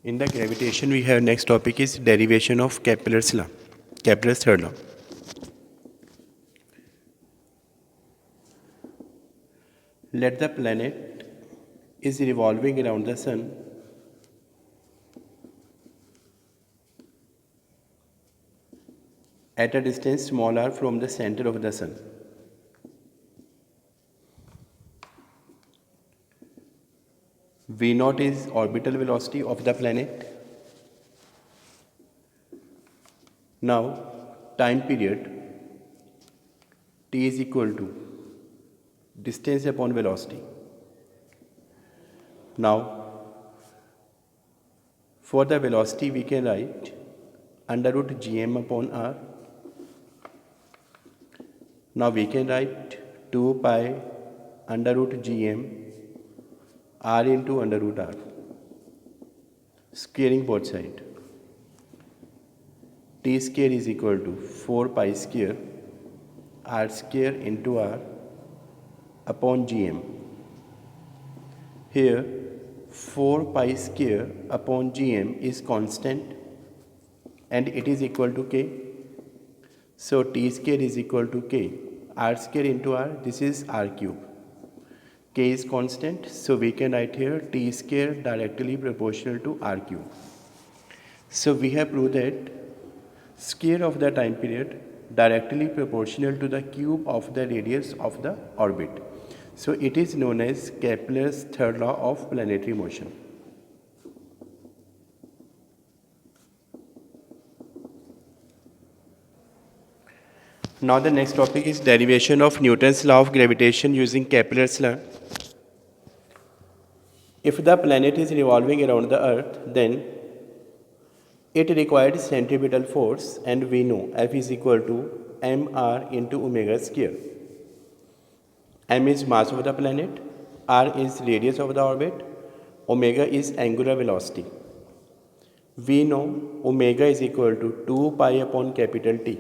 In the gravitation, we have next topic is derivation of Kepler's law, Kepler's third law. Let the planet is revolving around the sun at a distance smaller from the center of the sun. V0 is orbital velocity of the planet. Now, time period t is equal to distance upon velocity. Now, for the velocity we can write under root gm upon r. Now we can write 2 pi under root gm r into under root r, squaring both sides. T square is equal to 4 pi square r square into r upon gm. Here 4 pi square upon gm is constant and it is equal to k. So t square is equal to k. R square into r, this is r cube. K is constant, so we can write here t square directly proportional to r cube. So we have proved that square of the time period directly proportional to the cube of the radius of the orbit. So it is known as Kepler's third law of planetary motion. Now the next topic is derivation of Newton's law of gravitation using Kepler's law. If the planet is revolving around the earth, then it requires centripetal force, and we know F is equal to mr into omega square. M is mass of the planet, r is radius of the orbit, omega is angular velocity. We know omega is equal to 2 pi upon capital T.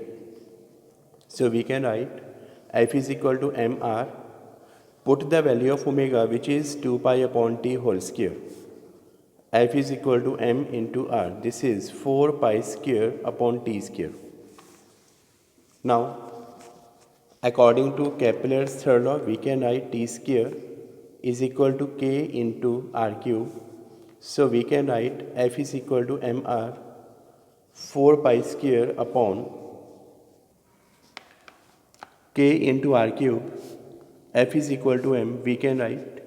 So we can write F is equal to mr, put the value of omega, which is 2 pi upon T whole square. F is equal to m into r. This is 4 pi square upon T square. Now, according to Kepler's third law, we can write T square is equal to k into r cube. So we can write F is equal to mr 4 pi square upon k into r cube. F is equal to m, we can write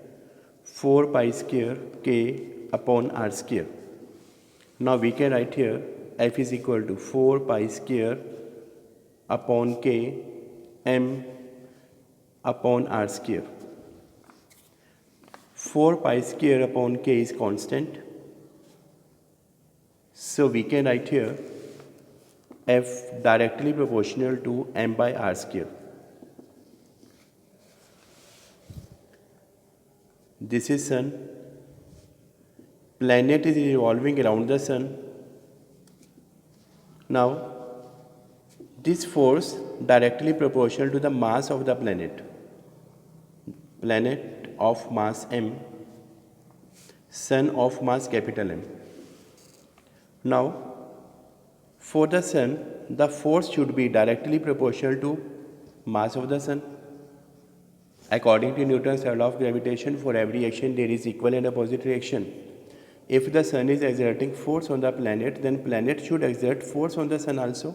4 pi square k upon r square. Now we can write here F is equal to 4 pi square upon k m upon r square. 4 pi square upon k is constant. So we can write here F directly proportional to m by r square. This is sun. Planet is revolving around the sun. Now, this force directly proportional to the mass of the planet. Planet of mass m, sun of mass capital M. Now, for the sun, the force should be directly proportional to mass of the sun. According to Newton's law of gravitation, for every action there is equal and opposite reaction. If the sun is exerting force on the planet, then planet should exert force on the sun also.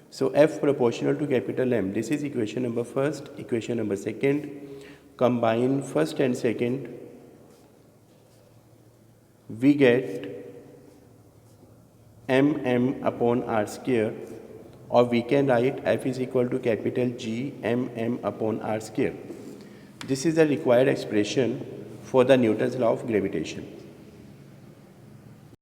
So F proportional to capital M. This is equation number first. Equation number second. Combine first and second. We get mm upon r square, or we can write F is equal to capital G mm upon r square. This is the required expression for the Newton's law of gravitation.